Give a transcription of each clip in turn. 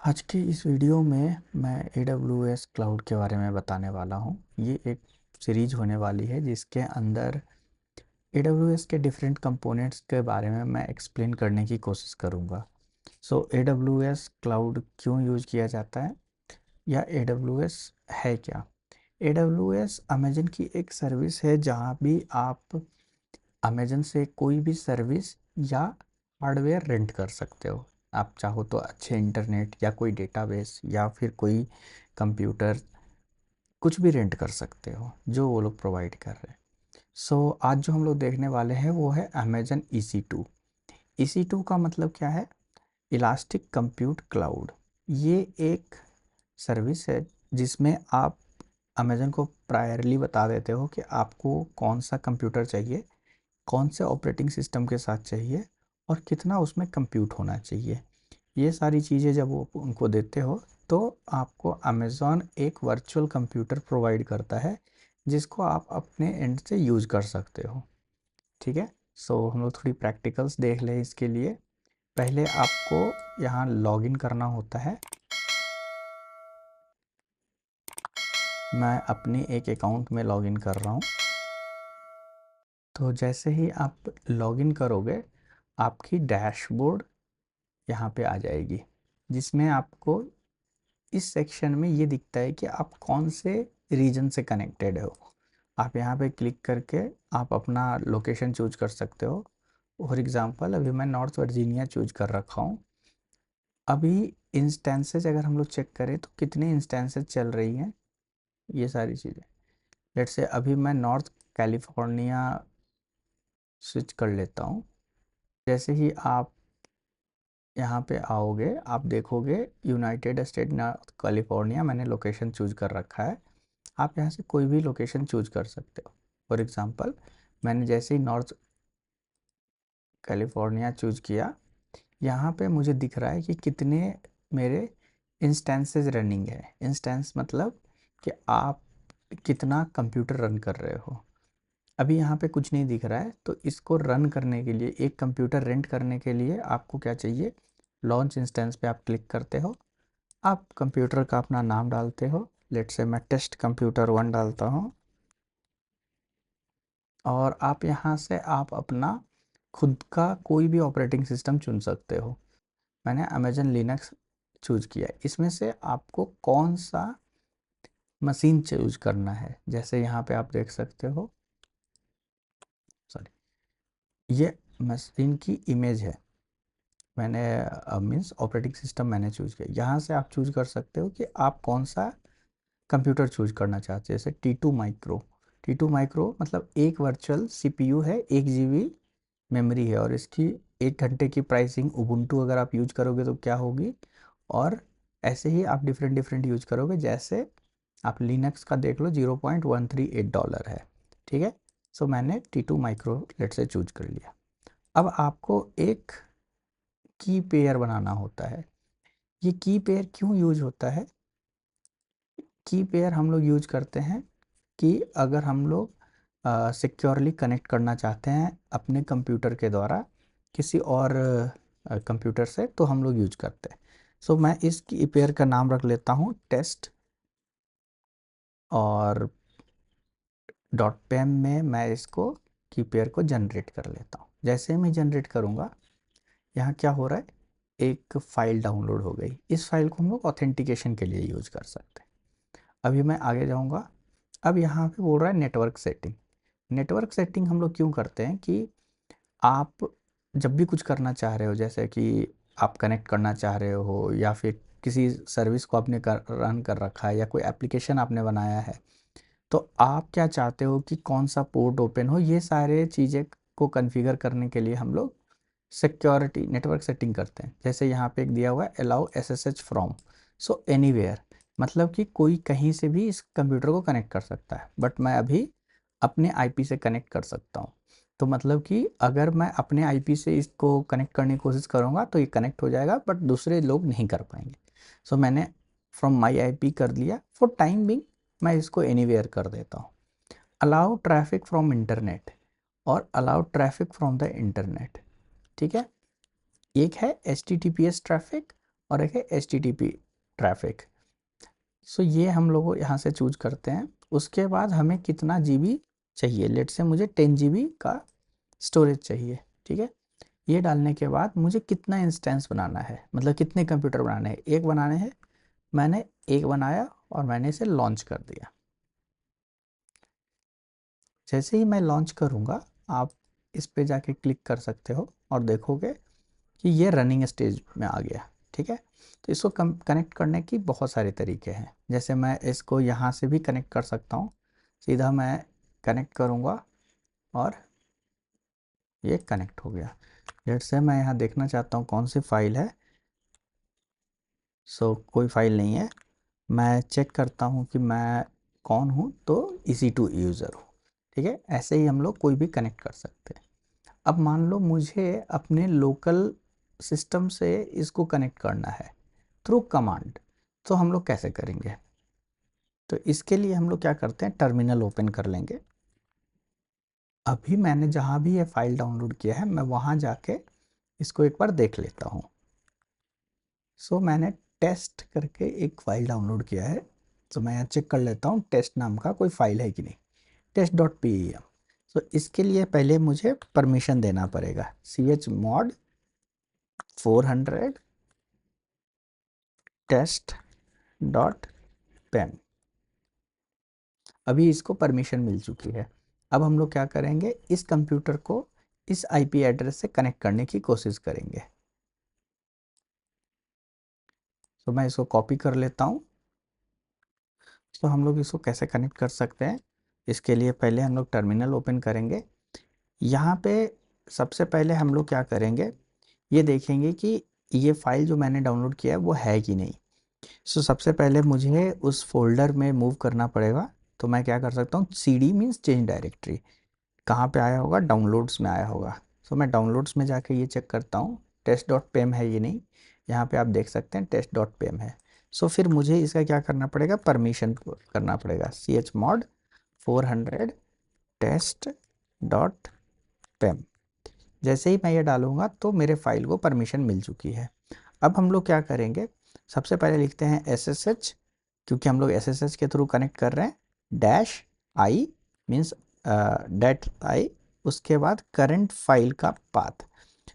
आज की इस वीडियो में मैं AWS क्लाउड के बारे में बताने वाला हूँ। ये एक सीरीज होने वाली है जिसके अंदर AWS के डिफरेंट कंपोनेंट्स के बारे में मैं एक्सप्लेन करने की कोशिश करूँगा। AWS क्लाउड क्यों यूज़ किया जाता है या AWS है क्या? AWS अमेजन की एक सर्विस है जहाँ भी आप अमेजन से कोई भी सर्विस या हार्डवेयर रेंट कर सकते हो। आप चाहो तो अच्छे इंटरनेट या कोई डेटाबेस या फिर कोई कंप्यूटर कुछ भी रेंट कर सकते हो जो वो लोग प्रोवाइड कर रहे हैं। आज जो हम लोग देखने वाले हैं वो है अमेजन EC2। EC2 का मतलब क्या है? Elastic compute cloud. ये एक सर्विस है जिसमें आप अमेजन को प्रायरली बता देते हो कि आपको कौन सा कंप्यूटर चाहिए, कौन से ऑपरेटिंग सिस्टम के साथ चाहिए और कितना उसमें कंप्यूट होना चाहिए। ये सारी चीज़ें जब वो उनको देते हो तो आपको अमेज़ॉन एक वर्चुअल कंप्यूटर प्रोवाइड करता है जिसको आप अपने एंड से यूज़ कर सकते हो। ठीक है। हम लोग थोड़ी प्रैक्टिकल्स देख लें इसके लिए। पहले आपको यहाँ लॉगिन करना होता है। मैं अपने एक अकाउंट में लॉगिन कर रहा हूँ। तो जैसे ही आप लॉगिन करोगे आपकी डैशबोर्ड यहाँ पे आ जाएगी जिसमें आपको इस सेक्शन में ये दिखता है कि आप कौन से रीजन से कनेक्टेड हो। आप यहाँ पे क्लिक करके आप अपना लोकेशन चूज कर सकते हो। फॉर एग्ज़ाम्पल अभी मैं नॉर्थ वर्जीनिया चूज कर रखा हूँ। अभी इंस्टेंसेस अगर हम लोग चेक करें तो कितने इंस्टेंसेस चल रही हैं ये सारी चीज़ें। लेट्स से अभी मैं नॉर्थ कैलिफोर्निया स्विच कर लेता हूँ। जैसे ही आप यहाँ पे आओगे आप देखोगे यूनाइटेड स्टेट नॉर्थ कैलिफोर्निया मैंने लोकेशन चूज कर रखा है। आप यहाँ से कोई भी लोकेशन चूज कर सकते हो। फॉर एग्ज़ाम्पल मैंने जैसे ही नॉर्थ कैलिफोर्निया चूज किया, यहाँ पे मुझे दिख रहा है कि कितने मेरे इंस्टेंसेस रनिंग है। इंस्टेंस मतलब कि आप कितना कंप्यूटर रन कर रहे हो। अभी यहाँ पे कुछ नहीं दिख रहा है तो इसको रन करने के लिए, एक कंप्यूटर रेंट करने के लिए आपको क्या चाहिए? लॉन्च इंस्टेंस पे आप क्लिक करते हो। आप कंप्यूटर का अपना नाम डालते हो। लेट्स से मैं टेस्ट कंप्यूटर 1 डालता हूँ और आप यहाँ से आप अपना खुद का कोई भी ऑपरेटिंग सिस्टम चुन सकते हो। मैंने अमेजन लिनक्स चूज किया है। इसमें से आपको कौन सा मशीन चूज करना है, जैसे यहाँ पे आप देख सकते हो। सॉरी, ये मशीन की इमेज है। मैंने मीन्स ऑपरेटिंग सिस्टम मैंने चूज किया। यहाँ से आप चूज कर सकते हो कि आप कौन सा कंप्यूटर चूज करना चाहते हैं। जैसे T2 माइक्रो मतलब एक वर्चुअल CPU है, 1 GB मेमोरी है और इसकी 1 घंटे की प्राइसिंग उबुंटू अगर आप यूज करोगे तो क्या होगी। और ऐसे ही आप डिफरेंट डिफरेंट यूज करोगे। जैसे आप लिनक्स का देख लो, $0.138 है। ठीक है। मैंने T2 माइक्रो लेट से चूज कर लिया। अब आपको एक की पेयर बनाना होता है। ये की पेयर क्यों यूज होता है? की पेयर हम लोग यूज करते हैं कि अगर हम लोग सिक्योरली कनेक्ट करना चाहते हैं अपने कंप्यूटर के द्वारा किसी और कंप्यूटर से, तो हम लोग यूज करते हैं। मैं इस की पेयर का नाम रख लेता हूँ टेस्ट और डॉट पेम में मैं इसको की पेयर को जनरेट कर लेता हूँ। जैसे मैं जनरेट करूँगा यहाँ क्या हो रहा है, एक फ़ाइल डाउनलोड हो गई। इस फाइल को हम लोग ऑथेंटिकेशन के लिए यूज़ कर सकते हैं। अभी मैं आगे जाऊँगा। अब यहाँ पे बोल रहा है नेटवर्क सेटिंग। नेटवर्क सेटिंग हम लोग क्यों करते हैं कि आप जब भी कुछ करना चाह रहे हो, जैसे कि आप कनेक्ट करना चाह रहे हो या फिर किसी सर्विस को आपने रन कर रखा है या कोई एप्लीकेशन आपने बनाया है, तो आप क्या चाहते हो कि कौन सा पोर्ट ओपन हो, ये सारे चीज़ें को कॉन्फ़िगर करने के लिए हम लोग सिक्योरिटी नेटवर्क सेटिंग करते हैं। जैसे यहाँ पे एक दिया हुआ है अलाउ SSH फ्रॉम एनीवेयर, मतलब कि कोई कहीं से भी इस कंप्यूटर को कनेक्ट कर सकता है। बट मैं अभी अपने IP से कनेक्ट कर सकता हूँ। तो मतलब कि अगर मैं अपने IP से इसको कनेक्ट करने की कोशिश करूँगा तो ये कनेक्ट हो जाएगा बट दूसरे लोग नहीं कर पाएंगे। मैंने फ्रॉम माई IP कर लिया। फॉर टाइम बिंग मैं इसको एनीवेयर कर देता हूँ। अलाउ ट्रैफिक फ्रॉम इंटरनेट और allow traffic from the internet. ठीक है। एक है HTTPS ट्रैफिक और एक है HTTP ट्रैफिक। सो ये हम लोग यहाँ से चूज करते हैं। उसके बाद हमें कितना GB चाहिए, लेट से मुझे 10 GB का स्टोरेज चाहिए, ठीक है। ये डालने के बाद मुझे कितना इंस्टेंस बनाना है, मतलब कितने कंप्यूटर बनाने हैं, एक बनाने हैं। मैंने एक बनाया और मैंने इसे लॉन्च कर दिया। जैसे ही मैं लॉन्च करूँगा, आप इस पे जाके क्लिक कर सकते हो और देखोगे कि ये रनिंग स्टेज में आ गया, ठीक है। तो इसको कनेक्ट करने की बहुत सारे तरीके हैं। जैसे मैं इसको यहाँ से भी कनेक्ट कर सकता हूँ, सीधा मैं कनेक्ट करूँगा और ये कनेक्ट हो गया। लेट से मैं यहाँ देखना चाहता हूँ कौन सी फाइल है। सो कोई फाइल नहीं है। मैं चेक करता हूँ कि मैं कौन हूँ, तो EC2 यूज़र हूँ, ठीक है। ऐसे ही हम लोग कोई भी कनेक्ट कर सकते हैं। अब मान लो मुझे अपने लोकल सिस्टम से इसको कनेक्ट करना है थ्रू कमांड, तो हम लोग कैसे करेंगे? तो इसके लिए हम लोग क्या करते हैं, टर्मिनल ओपन कर लेंगे। अभी मैंने जहाँ भी ये फाइल डाउनलोड किया है, मैं वहाँ जाके इसको एक बार देख लेता हूँ। सो मैंने टेस्ट करके एक फ़ाइल डाउनलोड किया है, तो मैं यहाँ चेक कर लेता हूँ टेस्ट नाम का कोई फ़ाइल है कि नहीं, test.pem। सो इसके लिए पहले मुझे परमिशन देना पड़ेगा, chmod 400 test.pem। अभी इसको परमिशन मिल चुकी है। अब हम लोग क्या करेंगे, इस कंप्यूटर को इस IP एड्रेस से कनेक्ट करने की कोशिश करेंगे। तो मैं इसको कॉपी कर लेता हूँ। तो हम लोग इसको कैसे कनेक्ट कर सकते हैं, इसके लिए पहले हम लोग टर्मिनल ओपन करेंगे। यहाँ पे सबसे पहले हम लोग क्या करेंगे, ये देखेंगे कि ये फाइल जो मैंने डाउनलोड किया है वो है कि नहीं। सो सबसे पहले मुझे उस फोल्डर में मूव करना पड़ेगा। तो मैं क्या कर सकता हूँ, CD मीन्स चेंज डायरेक्टरी, कहाँ पे आया होगा, डाउनलोड्स में आया होगा। सो मैं डाउनलोड्स में जाके ये चेक करता हूँ test.pem है ये नहीं। यहाँ पे आप देख सकते हैं test.pem है। सो फिर मुझे इसका क्या करना पड़ेगा, परमिशन करना पड़ेगा, chmod 400 test.pem। जैसे ही मैं ये डालूंगा तो मेरे फाइल को परमिशन मिल चुकी है। अब हम लोग क्या करेंगे, सबसे पहले लिखते हैं SSH, क्योंकि हम लोग SSH के थ्रू कनेक्ट कर रहे हैं, -i मीन्स .i, उसके बाद करंट फाइल का path,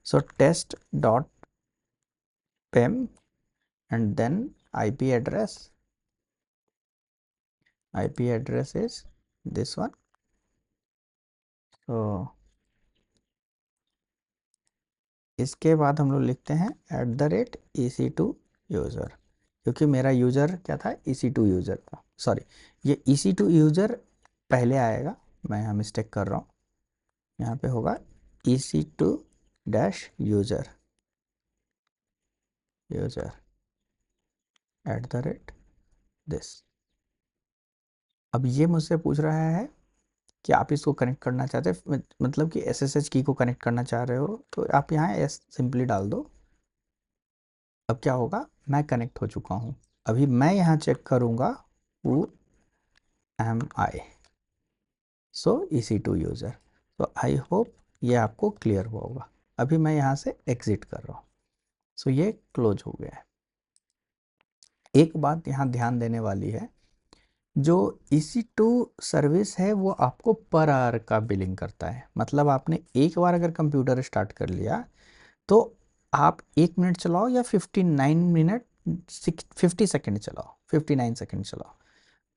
so test.pem and then IP address is this one। तो इसके बाद हम लोग लिखते हैं @EC2 यूज़र, क्योंकि मेरा यूज़र क्या था, EC2 यूज़र था। सॉरी, ये EC2 यूज़र पहले आएगा, मैं यहाँ मिस्टेक कर रहा हूँ। यहाँ पे होगा EC2 डैश यूज़र @this। अब ये मुझसे पूछ रहा है कि आप इसको कनेक्ट करना चाहते हैं, मतलब कि SSH की को कनेक्ट करना चाह रहे हो, तो आप यहाँ S सिंपली डाल दो। अब क्या होगा, मैं कनेक्ट हो चुका हूँ। अभी मैं यहाँ चेक करूँगा who am I, so EC2 user. तो आई होप ये आपको क्लियर हुआ होगा। अभी मैं यहाँ से एग्जिट कर रहा हूँ। सो ये क्लोज हो गया है। एक बात यहाँ ध्यान देने वाली है, जो EC2 सर्विस है वो आपको पर आवर का बिलिंग करता है। मतलब आपने एक बार अगर कंप्यूटर स्टार्ट कर लिया, तो आप 1 मिनट चलाओ या 59 मिनट 50 सेकेंड चलाओ, 59 सेकेंड चलाओ,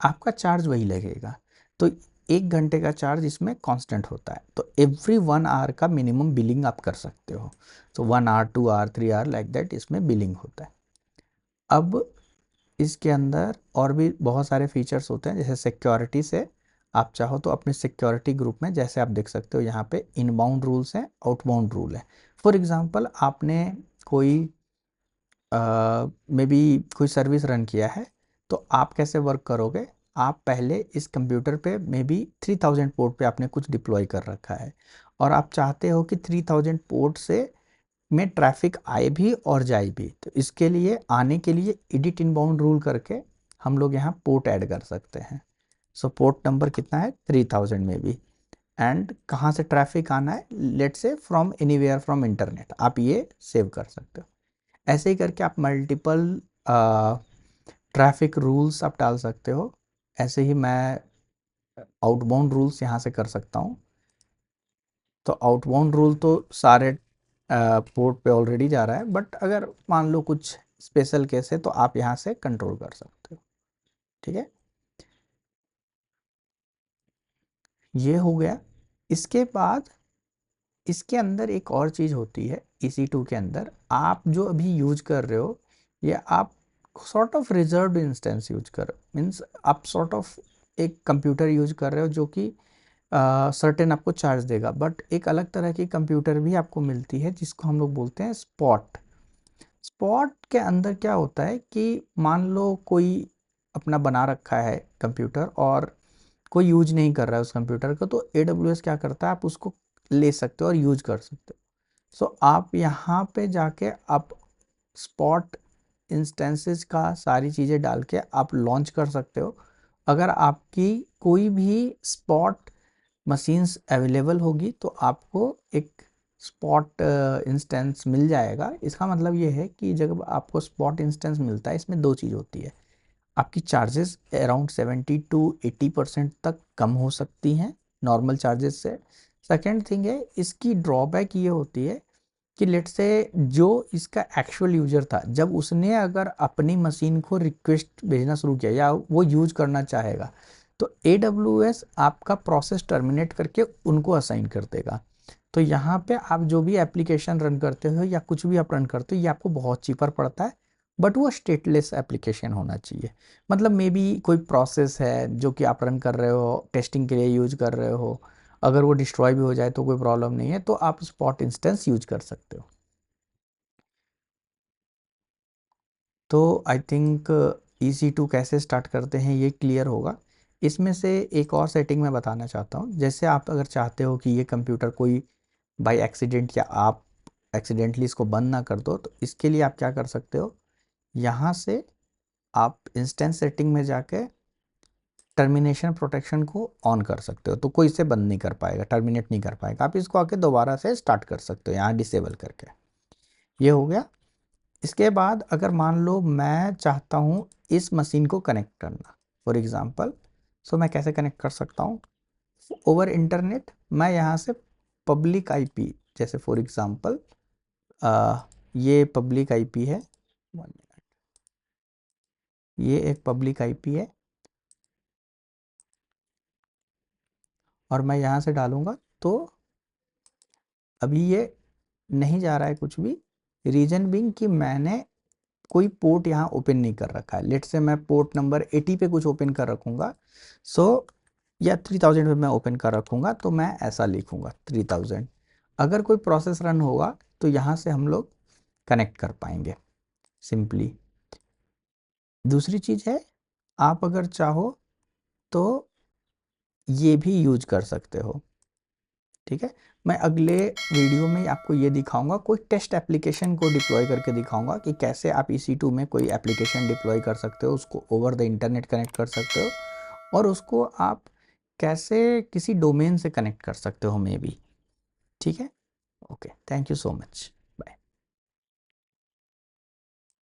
आपका चार्ज वही लगेगा। तो 1 घंटे का चार्ज इसमें कांस्टेंट होता है। तो एवरी 1 आवर का मिनिमम बिलिंग आप कर सकते हो। तो 1 hour 2 hour 3 hour like that इसमें बिलिंग होता है। अब इसके अंदर और भी बहुत सारे फीचर्स होते हैं, जैसे सिक्योरिटी से आप चाहो तो अपने सिक्योरिटी ग्रुप में, जैसे आप देख सकते हो यहाँ पे इनबाउंड रूल्स हैं, आउटबाउंड रूल है। फॉर एग्जांपल आपने कोई मे बी कोई सर्विस रन किया है, तो आप कैसे वर्क करोगे, आप पहले इस कंप्यूटर पे मे बी 3000 पोर्ट पे आपने कुछ डिप्लॉय कर रखा है, और आप चाहते हो कि 3000 पोर्ट से में ट्रैफिक आए भी और जाए भी। तो इसके लिए आने के लिए एडिट इनबाउंड रूल करके हम लोग यहाँ पोर्ट ऐड कर सकते हैं। सो पोर्ट नंबर कितना है, 3000 में भी, एंड कहाँ से ट्रैफिक आना है, लेट से फ्रॉम एनीवेयर फ्रॉम इंटरनेट, आप ये सेव कर सकते हो। ऐसे ही करके आप मल्टीपल ट्रैफिक रूल्स आप डाल सकते हो। ऐसे ही मैं आउटबाउंड रूल्स यहाँ से कर सकता हूँ। तो आउटबाउंड रूल तो सारे पोर्ट पे ऑलरेडी जा रहा है, बट अगर मान लो कुछ स्पेशल केस है तो आप यहाँ से कंट्रोल कर सकते हो। ठीक है, ये हो गया। इसके बाद इसके अंदर एक और चीज़ होती है, EC2 के अंदर आप जो अभी यूज कर रहे हो, ये आप sort of reserved instance use कर रहे हो। मीन्स आप सॉर्ट ऑफ एक कंप्यूटर यूज कर रहे हो जो कि सर्टेन आपको चार्ज देगा, बट एक अलग तरह की कंप्यूटर भी आपको मिलती है जिसको हम लोग बोलते हैं स्पॉट। स्पॉट के अंदर क्या होता है कि मान लो कोई अपना बना रखा है कंप्यूटर और कोई यूज नहीं कर रहा है उस कंप्यूटर को, तो AWS क्या करता है, आप उसको ले सकते हो और यूज कर सकते हो। सो आप यहाँ पे जाके आप स्पॉट इंस्टेंसेस का सारी चीज़ें डाल के आप लॉन्च कर सकते हो। अगर आपकी कोई भी स्पॉट मशीन्स अवेलेबल होगी तो आपको एक स्पॉट इंस्टेंस मिल जाएगा। इसका मतलब ये है कि जब आपको स्पॉट इंस्टेंस मिलता है, इसमें दो चीज़ होती है, आपकी चार्जेस अराउंड 70 to 80% तक कम हो सकती हैं नॉर्मल चार्जेस से। सेकेंड थिंग है, इसकी ड्रॉबैक ये होती है कि लेट से जो इसका एक्चुअल यूजर था, जब उसने अगर अपनी मशीन को रिक्वेस्ट भेजना शुरू किया या वो यूज करना चाहेगा, तो AWS आपका प्रोसेस टर्मिनेट करके उनको असाइन कर देगा। तो यहाँ पे आप जो भी एप्लीकेशन रन करते हो या कुछ भी आप रन करते हो, ये आपको बहुत चीपर पड़ता है, बट वो स्टेटलेस एप्लीकेशन होना चाहिए। मतलब मे बी कोई प्रोसेस है जो कि आप रन कर रहे हो, टेस्टिंग के लिए यूज कर रहे हो, अगर वो डिस्ट्रॉय भी हो जाए तो कोई प्रॉब्लम नहीं है, तो आप स्पॉट इंस्टेंस यूज कर सकते हो। तो आई थिंक EC2 कैसे स्टार्ट करते हैं ये क्लियर होगा। इसमें से एक और सेटिंग मैं बताना चाहता हूँ। जैसे आप अगर चाहते हो कि ये कंप्यूटर कोई बाय एक्सीडेंट या आप एक्सीडेंटली इसको बंद ना कर दो, तो इसके लिए आप क्या कर सकते हो, यहाँ से आप इंस्टेंस सेटिंग में जाके टर्मिनेशन प्रोटेक्शन को ऑन कर सकते हो, तो कोई इसे बंद नहीं कर पाएगा, टर्मिनेट नहीं कर पाएगा। आप इसको आके दोबारा से स्टार्ट कर सकते हो यहाँ डिसेबल करके। ये हो गया। इसके बाद अगर मान लो मैं चाहता हूँ इस मशीन को कनेक्ट करना, फॉर एग्ज़ाम्पल, सो मैं कैसे कनेक्ट कर सकता हूँ, ओवर इंटरनेट। मैं यहाँ से पब्लिक IP, जैसे फॉर एग्ज़ाम्पल ये पब्लिक IP है, 1 मिनट, ये एक पब्लिक IP है और मैं यहाँ से डालूँगा तो अभी ये नहीं जा रहा है कुछ भी। रीज़न बीइंग कि मैंने कोई पोर्ट यहाँ ओपन नहीं कर रखा है। लेट से मैं पोर्ट नंबर 80 पे कुछ ओपन कर रखूँगा, सो या 3000 पे मैं ओपन कर रखूँगा, तो मैं ऐसा लिखूँगा 3000। अगर कोई प्रोसेस रन होगा तो यहाँ से हम लोग कनेक्ट कर पाएंगे सिंपली। दूसरी चीज़ है, आप अगर चाहो तो ये भी यूज कर सकते हो। ठीक है, मैं अगले वीडियो में आपको ये दिखाऊंगा, कोई टेस्ट एप्लीकेशन को डिप्लॉय करके दिखाऊंगा कि कैसे आप EC2 में कोई एप्लीकेशन डिप्लॉय कर सकते हो, उसको ओवर द इंटरनेट कनेक्ट कर सकते हो और उसको आप कैसे किसी डोमेन से कनेक्ट कर सकते हो मे बी। ठीक है, okay, thank you so much.